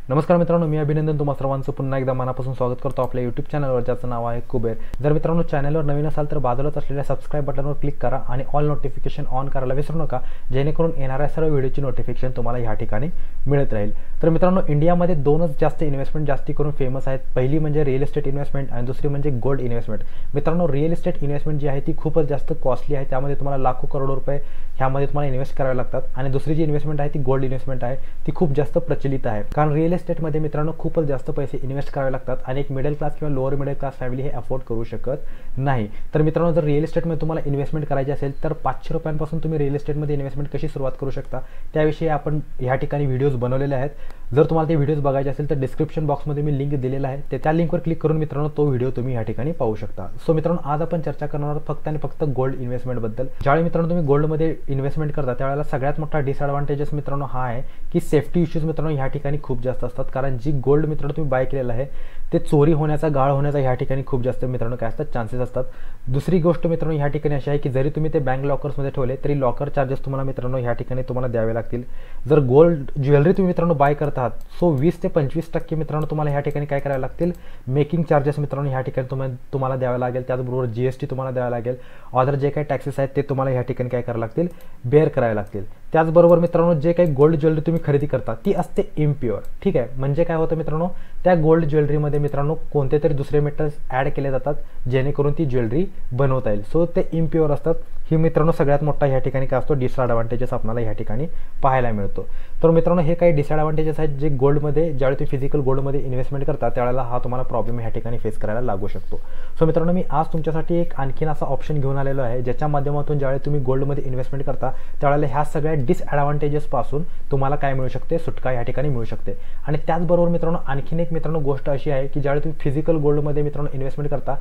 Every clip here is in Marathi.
नमस्कार मित्रांनो, मी अभिनंदन तुम्हा सर्वांचं पुन्हा एकदा मनापासून स्वागत करतो आपल्या यूट्यूब चॅनलवर, ज्याचं नाव आहे कुबेर. जर मित्रांनो चॅनलवर नवीन असाल तर बाजूलाच असलेल्या सबस्क्राईब बटनवर क्लिक करा आणि ऑल नोटिफिकेशन ऑन करायला विसरू नका, जेणेकरून येणाऱ्या सर्व व्हिडिओची नोटिफिकेशन तुम्हाला ह्या ठिकाणी मिळत राहील. तर मित्रांनो, इंडियामध्ये दोनच जास्त इन्व्हेस्टमेंट जास्ती करून फेमस आहेत. पहिली म्हणजे रिअल इस्टेट इन्व्हेस्टमेंट आणि दुसरी म्हणजे गोल्ड इन्व्हेस्टमेंट. मित्रांनो, रिअल इस्टेट इन्व्हेस्टमेंट जी आहे ती खूपच जास्त कॉस्टली आहे. त्यामध्ये तुम्हाला लाखो करोडो रुपये ह्यामध्ये तुम्हाला इन्व्हेस्ट करावे लागतात. आणि दुसरी जी इन्व्हेस्टमेंट आहे ती गोल्ड इन्व्हेस्टमेंट आहे, ती खूप जास्त प्रचलित आहे. कारण रिअल इस्टेटमध्ये मित्रांनो खूपच जास्त पैसे इन्व्हेस्ट करावे लागतात आणि एक मिडल क्लास किंवा लोअर मिडल क्लास फॅमिली हे अफोर्ड करू शकत नाही. तर मित्रांनो, जर रिअल इस्टेटमध्ये तुम्हाला इन्व्हेस्टमेंट करायची असेल तर 500 रुपयांपासून तुम्ही रिअल इस्टेटमध्ये इन्व्हेस्टमेंट कशी सुरुवात करू शकता त्याविषयी आपण ह्या ठिकाणी व्हिडिओज बनवलेले आहेत. जर तुम्हाला ते व्हिडिओज बघायचे असेल तर डिस्क्रिप्शन बॉक्समध्ये मी लिंक दिलेला आहे, त्या लिंकवर क्लिक करून मित्रांनो तो व्हिडिओ तुम्ही ह्या ठिकाणी पाहू शकता. सो मित्रांनो, आज आपण चर्चा करणार आहोत फक्त आणि फक्त गोल्ड इन्व्हेस्टमेंटबद्दल. ज्यावेळी मित्रांनो तुम्ही गोल्डमध्ये इन्व्हेस्टमेंट करता त्यावेळेला सगळ्यात मोठा डिसएडव्हान्टेजेस मित्रांनो हा आहे की सेफ्टी इश्यूज मित्रांनो ह्या ठिकाणी खूप जास्त असतात. कारण जी गोल्ड मित्रांनो तुम्ही बाय केलेलं आहे ते चोरी होण्याचा, गाळ होण्याचा ह्या ठिकाणी खूप जास्त मित्रांनो काय असतात, चान्सेस असतात. दुसरी गोष्ट मित्रांनो ह्या ठिकाणी अशी आहे की जरी तुम्ही ते बँक लॉकर्समध्ये ठेवले तरी लॉकर चार्जेस तुम्हाला मित्रांनो ह्या ठिकाणी तुम्हाला द्यावे लागतील. जर गोल्ड ज्वेलरी तुम्ही मित्रांनो बाय करत आहात सो 20 ते 25% मित्रांनो तुम्हाला ह्या ठिकाणी काय करावे लागतील, मेकिंग चार्जेस मित्रांनो ह्या ठिकाणी तुम्हाला द्यावे लागेल. त्याचबरोबर GST तुम्हाला द्यावे लागेल. अदर जे काही टॅक्सेस आहेत ते तुम्हाला ह्या ठिकाणी काय करावे लागतील, बेअर करावे लागतील. त्याचबरोबर मित्रांनो, जे काही गोल्ड ज्वेलरी तुम्ही खरेदी करता ती असते इम्प्युअर. ठीक आहे, म्हणजे काय होतं मित्रांनो, त्या गोल्ड ज्वेलरीमध्ये मित्रांनो कोणते तरी दुसरे मेटल्स ॲड केले जातात जेणेकरून ती ज्वेलरी बनवता येईल. सो ते इम्प्युअर असतात. ही मित्रांनो सगळ्यात मोठा ह्या ठिकाणी काय असतो, डिसएडव्हान्टेजेस आपल्याला ह्या ठिकाणी पाहायला मिळतो. तर मित्रांनो, हे काही डिसएडव्हान्टेजेस आहेत जे गोल्डमध्ये, ज्यावेळी तुम्ही फिजिकल गोल्डमध्ये इन्व्हेस्टमेंट करता त्यावेळेला हा तुम्हाला प्रॉब्लेम ह्या ठिकाणी फेस करायला लागू शकतो. सो मित्रांनो, मी आज तुमच्यासाठी एक आणखीन असा ऑप्शन घेऊन आलेलो आहे ज्याच्या माध्यमातून ज्यावेळी तुम्ही गोल्डमध्ये इन्व्हेस्टमेंट करता त्यावेळेला ह्या सगळ्या डिसएडव्हान्टेजेसपासून तुम्हाला काय मिळू शकते, सुटका ह्या ठिकाणी मिळू शकते. आणि त्याचबरोबर मित्रांनो, आणखीन एक मित्रांनो गोष्ट अशी आहे की ज्यावेळी तुम्ही फिजिकल गोल्डमध्ये मित्रांनो इन्व्हेस्टमेंट करता,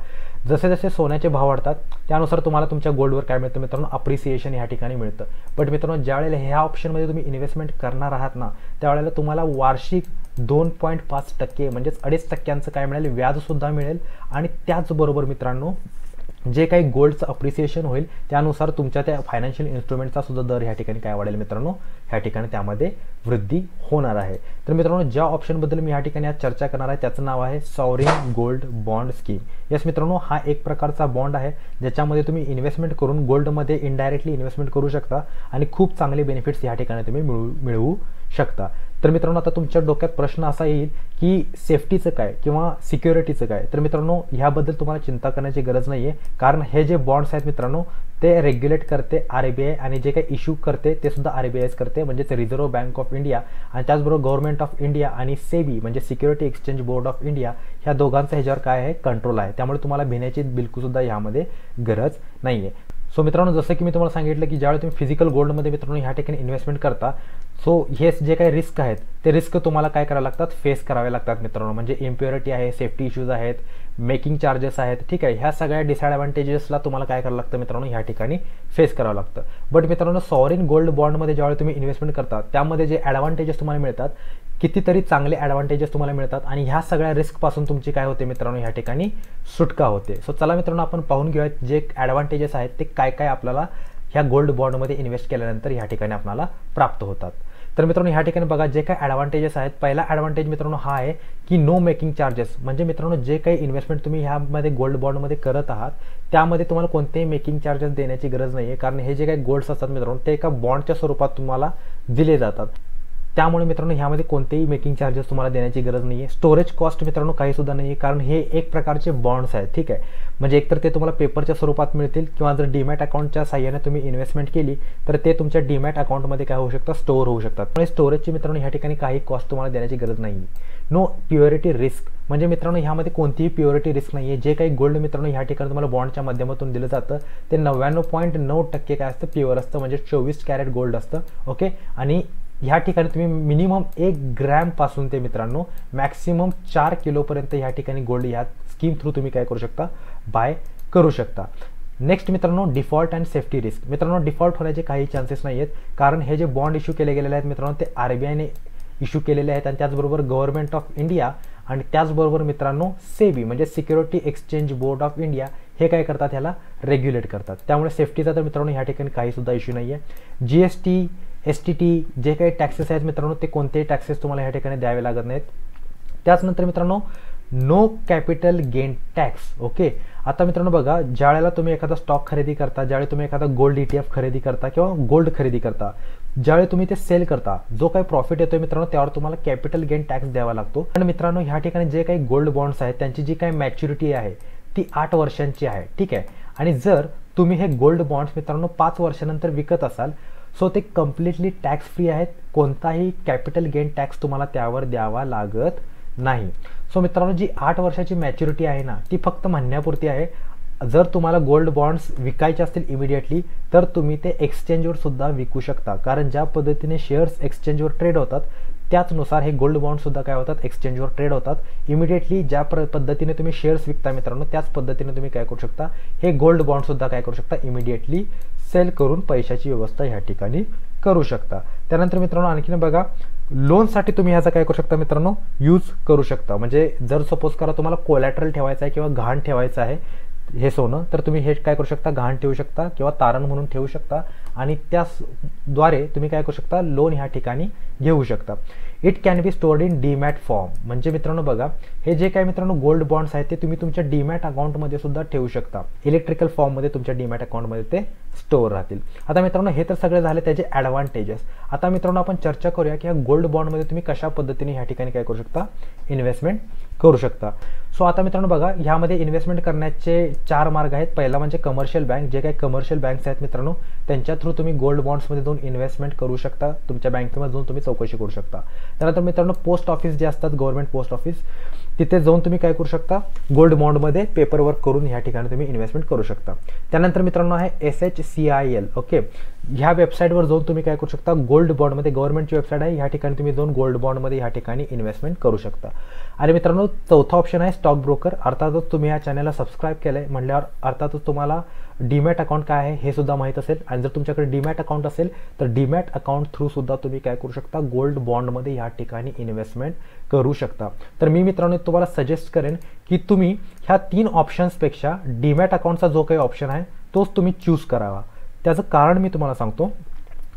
जसे जसे सोन्याचे भाव वाढतात त्यानुसार तुम्हाला तुमच्या गोल्डवर काय मिळतं मित्रांनो, अप्रिसिएशन ह्या ठिकाणी मिळतं. बट मित्रांनो, ज्यावेळेला ह्या ऑप्शनमध्ये तुम्ही इन्व्हेस्टमेंट करणार आहात ना त्यावेळेला तुम्हाला वार्षिक 2.5% म्हणजेच 2.5% काय मिळेल, व्याजसुद्धा मिळेल. आणि त्याचबरोबर मित्रांनो, जे काही गोल्डचं अप्रिसिएशन होईल त्यानुसार तुमच्या त्या फायनान्शियल इन्स्ट्रुमेंटचा सुद्धा दर ह्या ठिकाणी काय वाढेल मित्रांनो, ह्या ठिकाणी त्यामध्ये वृद्धी होणार आहे. तर मित्रांनो, ज्या ऑप्शनबद्दल मी ह्या ठिकाणी आज चर्चा करणार आहे त्याचं नाव आहे sovereign gold bond scheme. Yes मित्रांनो, हा एक प्रकारचा बॉन्ड आहे ज्याच्यामध्ये तुम्ही इन्व्हेस्टमेंट करून गोल्डमध्ये इनडायरेक्टली इन्व्हेस्टमेंट करू शकता आणि खूप चांगले बेनिफिट्स ह्या ठिकाणी तुम्ही मिळवू शकता. तर मित्रांनो, आता तुमच्या डोक्यात प्रश्न असा येईल की सेफ्टीचं काय किंवा सिक्युरिटीचं काय. तर मित्रांनो, ह्याबद्दल तुम्हाला चिंता करण्याची गरज नाही आहे, कारण हे जे बॉन्ड्स आहेत मित्रांनो ते रेग्युलेट करते RBI आणि जे काही इश्यू करते ते सुद्धा RBIच करते, म्हणजेच रिझर्व्ह बँक ऑफ इंडिया. आणि त्याचबरोबर गव्हर्नमेंट ऑफ इंडिया आणि सेबी म्हणजे security exchange board of India ह्या दोघांचा ह्याच्यावर काय आहे, कंट्रोल आहे. त्यामुळे तुम्हाला भिण्याची बिलकुलसुद्धा ह्यामध्ये गरज नाही आहे. सो मित्रांनो, जसं की मी तुम्हाला सांगितलं की ज्यावेळी तुम्ही फिजिकल गोल्डमध्ये मित्रांनो ह्या ठिकाणी इन्व्हेस्टमेंट करता सो हे जे काही रिस्क आहेत ते रिस्क तुम्हाला काय करावे लागतात, फेस करावे लागतात मित्रांनो. म्हणजे इम्प्युरिटी आहे, सेफ्टी इश्यूज आहेत, मेकिंग चार्जेस आहेत. ठीक आहे, ह्या सगळ्या डिसएडव्हान्टेजेसला तुम्हाला काय करावं लागतं मित्रांनो, ह्या ठिकाणी फेस करावं लागतं. बट मित्रांनो, सॉवरिन गोल्ड बॉन्डमध्ये ज्यावेळी तुम्ही इन्व्हेस्टमेंट करता त्यामध्ये जे ॲडव्हान्टेजेस तुम्हाला मिळतात, कितीतरी चांगले ॲडव्हान्टेजेस तुम्हाला मिळतात आणि ह्या सगळ्या रिस्कपासून तुमची काय होते मित्रांनो, ह्या ठिकाणी सुटका होते. सो चला मित्रांनो, आपण पाहून घेऊयात जे ॲडव्हान्टेजेस आहेत ते काय काय आपल्याला ह्या गोल्ड बॉन्डमध्ये इन्व्हेस्ट केल्यानंतर ह्या ठिकाणी आपल्याला प्राप्त होतात. तर मित्रांनो, ह्या ठिकाणी बघा जे काही ॲडव्हान्टेजेस आहेत. पहिला ॲडव्हान्टेज मित्रांनो हा आहे की नो मेकिंग चार्जेस. म्हणजे मित्रांनो, जे काही इन्व्हेस्टमेंट तुम्ही ह्यामध्ये गोल्ड बॉन्डमध्ये करत आहात त्यामध्ये तुम्हाला कोणतेही मेकिंग चार्जेस देण्याची गरज नाही आहे, कारण हे जे काही गोल्ड्स असतात मित्रांनो ते एका बॉन्डच्या स्वरूपात तुम्हाला दिले जातात. त्यामुळे मित्रांनो, ह्यामध्ये कोणतेही मेकिंग चार्जेस तुम्हाला देण्याची गरज नाही आहे. स्टोरेज कॉस्ट मित्रांनो काही सुद्धा नाही आहे, कारण हे एक प्रकारचे बॉन्ड्स आहेत. ठीक आहे, म्हणजे एकतर ते तुम्हाला पेपरच्या स्वरूपात मिळतील किंवा जर डीमॅट अकाउंटच्या साह्याने तुम्ही इन्व्हेस्टमेंट केली तर ते तुमच्या डीमॅट अकाउंटमध्ये काय होऊ शकतं, स्टोअर होऊ शकतात. पण स्टोरेजची मित्रांनो ह्या ठिकाणी काही कॉस्ट तुम्हाला देण्याची गरज नाही. नो प्युरिटी रिस्क, म्हणजे मित्रांनो ह्यामध्ये कोणतीही प्युरिटी रिस्क नाही आहे. जे काही गोल्ड मित्रांनो ह्या ठिकाणी तुम्हाला बॉन्डच्या माध्यमातून दिलं जातं ते 99.9% काय असतं, प्युअर असतं, म्हणजे 24 कॅरेट गोल्ड असतं. ओके, आणि ह्या ठिकाणी तुम्ही मिनिमम 1 ग्रॅमपासून ते मित्रांनो मॅक्सिमम 4 किलोपर्यंत ह्या ठिकाणी गोल्ड ह्या स्कीम थ्रू तुम्ही काय करू शकता, बाय करू शकता. नेक्स्ट मित्रांनो, डिफॉल्ट अँड सेफ्टी रिस्क. मित्रांनो, डिफॉल्ट होण्याचे काही चान्सेस नाही आहेत, कारण हे जे बॉन्ड इश्यू केले गेलेले आहेत मित्रांनो ते RBIने इश्यू केलेले आहेत आणि त्याचबरोबर गव्हर्नमेंट ऑफ इंडिया आणि त्याचबरोबर मित्रांनो सेबी म्हणजे security exchange board of India हे काय करतात, ह्याला रेग्युलेट करतात. त्यामुळे सेफ्टीचा तर मित्रांनो ह्या ठिकाणी काही सुद्धा इश्यू नाही आहे. GST STT जे काही टॅक्सेस आहेत मित्रांनो ते कोणतेही टॅक्सेस तुम्हाला ह्या ठिकाणी द्यावे लागत नाहीत. त्याचनंतर मित्रांनो no capital gain tax. Okay, आता मित्रांनो बघा, ज्यावेळेला तुम्ही एखादा स्टॉक खरेदी करता, ज्यावेळी तुम्ही एखादा गोल्ड ETF खरेदी करता किंवा गोल्ड खरेदी करता, ज्यावेळी तुम्ही ते सेल करता, जो काही प्रॉफिट येतोय मित्रांनो त्यावर तुम्हाला कॅपिटल गेन टॅक्स द्यावा लागतो. पण मित्रांनो ह्या ठिकाणी जे काही गोल्ड बॉन्ड्स आहेत त्यांची जी काही मॅच्युरिटी आहे ती 8 वर्षांची आहे. ठीक आहे, आणि जर तुम्ही हे गोल्ड बॉन्ड्स मित्रांनो 5 वर्षानंतर विकत असाल सो ते कम्प्लिटली टॅक्स फ्री आहेत. कोणताही कॅपिटल गेन टॅक्स तुम्हाला त्यावर द्यावा लागत नाही. सो मित्रांनो जी 8 वर्षाची मॅच्युरिटी आहे ना ती फक्त म्हणण्यापुरती आहे. जर तुम्हाला गोल्ड बॉन्ड्स विकायचे असतील इमिडिएटली तर तुम्ही ते एक्सचेंजवर सुद्धा विकू शकता, कारण ज्या पद्धतीने शेअर्स एक्सचेंजवर ट्रेड होतात त्याचनुसार हे गोल्ड बॉन्ड सुद्धा काय होतात, एक्सचेंजवर ट्रेड होतात. इमिडिएटली ज्या पद्धतीने तुम्ही शेअर्स विकता मित्रांनो त्याच पद्धतीने तुम्ही काय करू शकता, हे गोल्ड बॉन्ड सुद्धा काय करू शकता, इमिडिएटली सेल करून पैशाची व्यवस्था ह्या ठिकाणी करू शकता. त्यानंतर मित्रांनो आणखीन बघा, लोनसाठी तुम्ही ह्याचा काय करू शकता मित्रांनो, यूज करू शकता. म्हणजे जर सपोज करा तुम्हाला कोलॅटरल ठेवायचं आहे किंवा गहाण ठेवायचं आहे हे सोनं, तर तुम्ही हे काय करू शकता, गहाण ठेवू शकता किंवा तारण म्हणून ठेवू शकता आणि त्याद्वारे तुम्ही काय करू शकता, लोन ह्या ठिकाणी घेऊ शकता. It can be stored in demat form. म्हणजे मित्रांनो बघा, हे जे काय मित्रांनो गोल्ड बॉन्ड्स आहेत ते तुम्ही तुमच्या डीमॅट अकाउंटमध्ये सुद्धा ठेवू शकता. इलेक्ट्रिकल फॉर्ममध्ये तुमच्या डीमॅट अकाउंटमध्ये ते स्टोअर राहतील. आता मित्रांनो हे तर सगळे झाले त्याचे ॲडव्हान्टेजेस. आता मित्रांनो आपण चर्चा करूया की ह्या गोल्ड बॉन्डमध्ये तुम्ही कशा पद्धतीने ह्या ठिकाणी काय करू शकता, इन्व्हेस्टमेंट करू शकता. सो आता मित्रांनो बघा, ह्यामध्ये इन्व्हेस्टमेंट करण्याचे 4 मार्ग आहेत. पहिला म्हणजे कमर्शियल बँक. जे काही कमर्शियल बँक्स आहेत मित्रांनो त्यांच्या थ्रू तुम्ही गोल्ड बॉन्ड्समध्ये जाऊन इन्व्हेस्टमेंट करू शकता. तुमच्या बँकेमध्ये जाऊन तुम्ही चौकशी करू शकता. त्यानंतर मित्रांनो पोस्ट ऑफिस जे असतात, गव्हर्नमेंट पोस्ट ऑफिस, तिथे जाऊन तुम्ही काय करू शकता, गोल्ड बॉन्डमध्ये पेपर वर्क करून ह्या ठिकाणी तुम्ही इन्व्हेस्टमेंट करू शकता. त्यानंतर मित्रांनो आहे SHCIL. ओके, ह्या वेबसाईटवर जाऊन तुम्ही काय करू शकता, गोल्ड बॉन्डमध्ये, गव्हर्नमेंटची वेबसाईट आहे, ह्या ठिकाणी तुम्ही जाऊन गोल्ड बॉन्डमध्ये ह्या ठिकाणी इन्व्हेस्टमेंट करू शकता. आणि मित्रांनो चौथा ऑप्शन आहे स्टॉक ब्रोकर. अर्थातच तुम्ही ह्या चॅनलला सबस्क्राईब केलंय म्हटल्यावर अर्थातच तुम्हाला डीमॅट अकाउंट काय आहे हे सुद्धा माहीत असेल. आणि जर तुमच्याकडे डीमॅट अकाउंट असेल तर डीमॅट अकाउंट थ्रू सुद्धा तुम्ही काय करू शकता, गोल्ड बॉन्डमध्ये ह्या ठिकाणी इन्व्हेस्टमेंट करू शकता. तर मी मित्रांनो तुम्हाला सजेस्ट करेन की तुम्ही ह्या 3 ऑप्शन्सपेक्षा डीमॅट अकाउंटचा जो काही ऑप्शन आहे तोच तुम्ही चूज करावा. त्याचं कारण मी तुम्हाला सांगतो.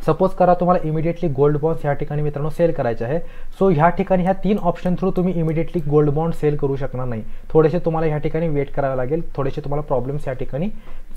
सपोज करा तुम्हाला इमिडिएटली गोल्ड बॉन्ड्स ह्या ठिकाणी मित्रांनो सेल करायचे आहे. सो ह्या ठिकाणी ह्या 3 ऑप्शन थ्रू तुम्ही इमिडिएटली गोल्ड बॉन्ड सेल करू शकणार नाही. थोडेसे तुम्हाला ह्या ठिकाणी वेट करावे लागेल, थोडेसे तुम्हाला प्रॉब्लेम्स या ठिकाणी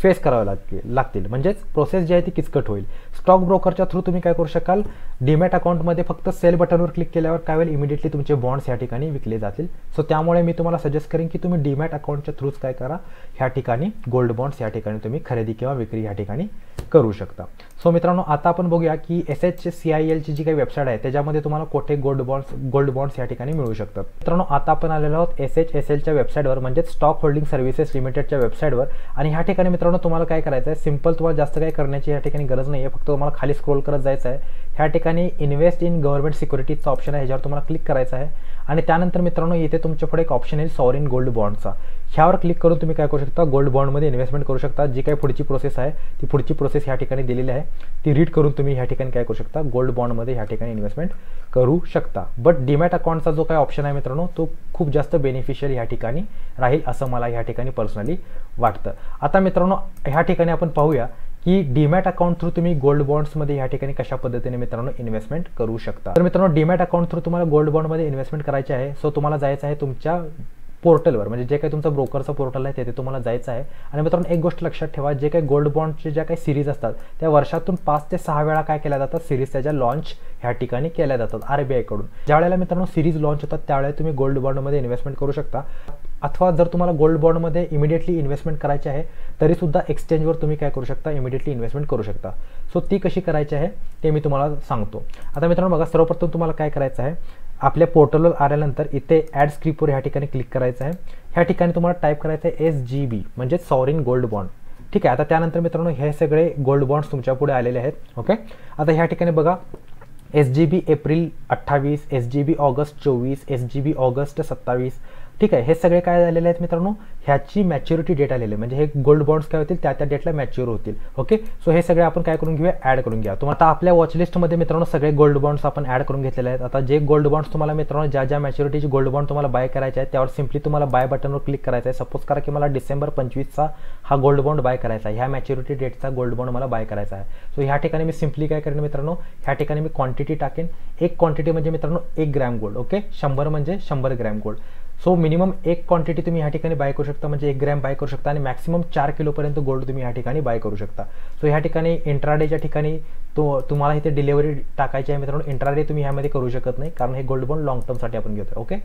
फेस करावे लागतील. म्हणजेच प्रोसेस जी आहे ती किचकट होईल. स्टॉक ब्रोकरच्या थ्रू तुम्ही काय करू शकाल, डीमॅट अकाउंटमध्ये फक्त सेल बटनवर क्लिक केल्यावर काय होईल, इमिडिएटली तुमचे बॉन्ड्स या ठिकाणी विकले जातील. सो त्यामुळे मी तुम्हाला सजेस्ट करेन की तुम्ही डीमॅट अकाउंटच्या थ्रूच काय करा, ह्या ठिकाणी गोल्ड बॉन्ड्स या ठिकाणी तुम्ही खरेदी किंवा विक्री ह्या ठिकाणी करू शकता. सो मित्रांनो आता आपण बघूया की SHCIL ची जी काही वेबसाईट आहे त्याच्यामध्ये तुम्हाला कोठे गोल्ड बॉन्ड्स या ठिकाणी मिळू शकतात. मित्रांनो आता आपण आलेलो आहोत SHSLच्या वेबसाईटवर, म्हणजे स्टॉक होल्डिंग सर्व्हिसेस लिमिटेडच्या वेबसाईटवर. आणि ह्या ठिकाणी मित्रांनो तुम्हाला काय करायचं आहे, सिंपल, तुम्हाला जास्त काही करण्याची या ठिकाणी गरज नाही आहे. फक्त तुम्हाला खाली स्क्रोल करत जायचं आहे. ह्या ठिकाणी इन्व्हेस्ट इन गव्हर्नमेंट सिक्युरिटीजचा ऑप्शन आहे, ह्याच्यावर तुम्हाला क्लिक करायचं आहे. आणि त्यानंतर मित्रांनो इथे तुमच्या पुढे एक ऑप्शन आहे सॉवरेन गोल्ड बॉन्डचा. ह्यावर क्लिक करून तुम्ही काय करू शकता, गोल्ड बॉन्डमध्ये इन्व्हेस्टमेंट करू शकता. जी काही पुढची प्रोसेस आहे ती पुढची प्रोसेस ह्या ठिकाणी दिलेली आहे, ती रीड करून तुम्ही ह्या ठिकाणी काय करू शकता, गोल्ड बॉन्डमध्ये ह्या ठिकाणी इन्व्हेस्टमेंट करू शकता. बट डीमॅट अकाउंटचा जो काही ऑप्शन आहे मित्रांनो तो खूप जास्त बेनिफिशियल ह्या ठिकाणी राहील असं मला ह्या ठिकाणी पर्सनली वाटतं. आता मित्रांनो ह्या ठिकाणी आपण पाहूया की डीमॅट अकाउंट थ्रू तुम्ही गोल्ड बॉन्ड्समध्ये ह्या ठिकाणी कशा पद्धतीने मित्रांनो इन्व्हेस्टमेंट करू शकता. तर मित्रांनो डीमॅट अकाउंट थ्रू तुम्हाला गोल्ड बॉन्डमध्ये इन्व्हेस्टमेंट करायचे आहे. सो तुम्हाला जायचं आहे तुमच्या पोर्टलवर, म्हणजे जे काही तुमचं ब्रोकरचं पोर्टल आहे तिथे तुम्हाला जायचं आहे. आणि मित्रांनो एक गोष्ट लक्षात ठेवा, जे काही गोल्ड बॉन्डचे ज्या काही सिरीज असतात त्या वर्षातून 5 ते 6 वेळा काय केल्या जातात, सिरीज त्याच्या लॉन्च ह्या ठिकाणी केल्या जातात RBI कडून. ज्या वेळेला मित्रांनो सिरीज लॉन्च होतात त्यावेळेला तुम्ही गोल्ड बॉन्डमध्ये इन्व्हेस्टमेंट करू शकता. अथवा जर तुम्हाला गोल्ड बॉन्डमध्ये इमिडिएटली इन्व्हेस्टमेंट करायची आहे तरी सुद्धा एक्सचेंजवर तुम्ही काय करू शकता, इमिडिएटली इन्व्हेस्टमेंट करू शकता. सो ती कशी करायची आहे ते मी तुम्हाला सांगतो. आता मित्रांनो बघा, सर्वप्रथम तुम्हाला काय करायचं आहे, आपल्या पोर्टलवर आल्यानंतर इथे ॲड स्क्रिप्टवर ह्या ठिकाणी क्लिक करायचं आहे. ह्या ठिकाणी तुम्हाला टाईप करायचं आहे SGB म्हणजे सॉवरेन गोल्ड बॉन्ड. ठीक आहे. आता त्यानंतर मित्रांनो हे सगळे गोल्ड बॉन्ड्स तुमच्या पुढे आलेले आहेत. ओके, आता ह्या ठिकाणी बघा SGB April 28, SGB August 24, SGB August 27, ठीक आहे, हे सगळे काय झालेले आहेत मित्रांनो, ह्याची मॅच्युरिटी डेट आलेली आहे, म्हणजे हे गोल्ड बॉन्ड्स काय होतील, त्या डेटला मॅच्युअर होतील. ओके, सो हे सगळे आपण काय करून घेऊया, ऍड करून घ्या. तुम्हाला आता आपल्या वॉचलिस्टमध्ये मित्रांनो सगळे गोल्ड बॉन्ड्स आपण ऍड करून घेतलेले आहेत. आता जे गोल्ड बॉन्ड्स तुम्हाला मित्रांनो ज्या मॅच्युरिटीचे गोल्ड बॉन्ड तुम्हाला बाय करायचे आहेत, त्यावर सिम्पली तुम्हाला बाय बटनवर क्लिक करायचं आहे. सपोज करा की मला डिसेंबर 25चा हा गोल्ड बॉन्ड बाय करायचा आहे, ह्या मॅच्युरिटी डेटचा गोल्ड बॉन्ड मला बाय करायचा आहे. सो ह्या ठिकाणी मी सिम्पली काय करेन मित्रांनो, ह्या ठिकाणी मी क्वांटिटी टाकेन. एक क्वांटिटी म्हणजे मित्रांनो 1 ग्रॅम गोल्ड. ओके, 100 म्हणजे 100 ग्रॅम गोल्ड. सो मिनिमम एक क्वांटिटी तुम्ही ह्या ठिकाणी बाय करू शकता, म्हणजे 1 ग्रॅम बाय करू शकता, आणि मॅक्सिमम 4 किलोपर्यंत गोल्ड तुम्ही ह्या ठिकाणी बाय करू शकता. सो ह्या ठिकाणी इंट्राडेच्या ठिकाणी तुम्हाला इथे डिलिव्हरी टाकायची आहे मित्रांनो. इंट्राडे तुम्ही ह्यामध्ये करू शकत नाही, कारण हे गोल्ड बॉन्ड लॉंग टर्मसाठी आपण घेतोय. ओके,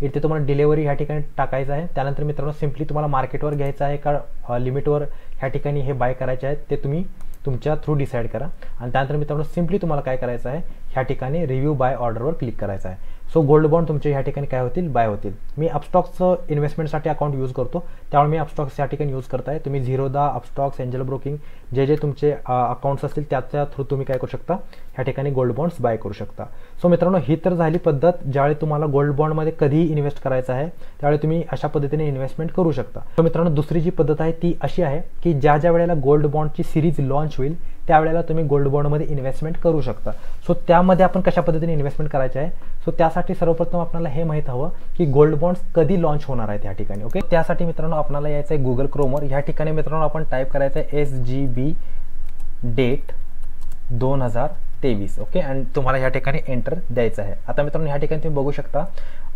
इथे तुम्हाला डिलिव्हरी ह्या ठिकाणी टाकायचं आहे. त्यानंतर मित्रांनो सिम्पली तुम्हाला मार्केटवर घ्यायचं आहे का लिमिटवर ह्या ठिकाणी हे बाय करायचे आहेत, ते तुम्ही तुमच्या थ्रू डिसाईड करा. आणि त्यानंतर मित्रांनो सिम्पली तुम्हाला काय करायचं आहे, ह्या ठिकाणी रिव्ह्यू बाय ऑर्डरवर क्लिक करायचं आहे. सो गोल्ड बॉन्ड तुमचे ह्या ठिकाणी काय होतील, बाय होतील. मी अपस्टॉक्सचं इन्व्हेस्टमेंटसाठी अकाउंट यूज करतो, त्यामुळे मी अपस्टॉक्स या ठिकाणी यूज करताय. तुम्ही झिरोदा, अपस्टॉक्स, एंजल ब्रोकिंग जे तुमचे अकाउंट्स असतील त्याच्या थ्रू तुम्ही काय करू शकता, ह्या ठिकाणी गोल्ड बॉन्ड्स बाय करू शकता. सो मित्रांनो ही तर झाली पद्धत, ज्यावेळी तुम्हाला गोल्ड बॉन्डमध्ये कधीही इन्व्हेस्ट करायचं आहे त्यावेळी तुम्ही अशा पद्धतीने इन्व्हेस्टमेंट करू शकता. तर मित्रांनो दुसरी जी पद्धत आहे ती अशी आहे की ज्या वेळेला गोल्ड बॉन्डची सिरीज लॉन्च होईल त्यावेळेला तुम्ही गोल्ड बॉन्डमध्ये इन्व्हेस्टमेंट करू शकता. सो त्यामध्ये आपण कशा पद्धतीने इन्व्हेस्टमेंट करायचे आहे, सो त्यासाठी सर्वप्रथम आपल्याला हे माहीत हवं की गोल्ड बॉन्ड्स कधी लॉन्च होणार आहेत ह्या ठिकाणी. ओके, त्यासाठी मित्रांनो आपल्याला यायचं आहे गुगल क्रोमवर. ह्या ठिकाणी मित्रांनो आपण टाईप करायचं आहे SGB डेट 2023. ओके, आणि तुम्हाला ह्या ठिकाणी एंटर द्यायचं आहे. आता मित्रांनो ह्या ठिकाणी तुम्ही बघू शकता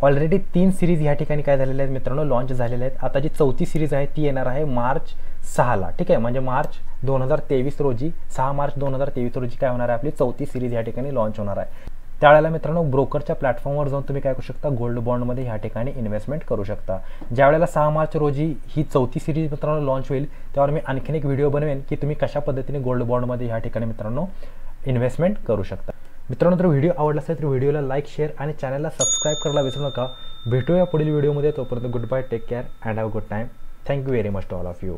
ऑलरेडी 3 सिरीज ह्या ठिकाणी काय झालेल्या आहेत मित्रांनो, लॉन्च झालेल्या आहेत. आता जी 4थी सिरीज आहे ती येणार आहे मार्च 6ला. ठीक आहे, म्हणजे मार्च 2023 रोजी, 6 मार्च 2023 रोजी काय होणार आहे, आपली 4थी सिरीज ह्या ठिकाणी लॉन्च होणार आहे. त्यावेळेला मित्रांनो ब्रोकरच्या प्लॅटफॉर्मवर जाऊन तुम्ही काय करू शकता, गोल्ड बॉन्डमध्ये ह्या ठिकाणी इन्व्हेस्टमेंट करू शकता. ज्यावेळेला 6 मार्च रोजी ही 4थी सिरीज मित्रांनो लॉन्च होईल त्यावर मी आणखीन एक व्हिडिओ बनवेन की तुम्ही कशा पद्धतीने गोल्ड बॉन्डमध्ये ह्या ठिकाणी मित्रांनो इन्व्हेस्टमेंट करू शकता. मित्रांनो जर व्हिडिओ आवडला असेल तर व्हिडिओला लाईक, शेअर आणि चॅनलला सबस्क्राईब करायला विसरू नका. भेटूया पुढील व्हिडिओमध्ये. तोपर्यंत good bye, take care and have good time. Thank you very much to all of you.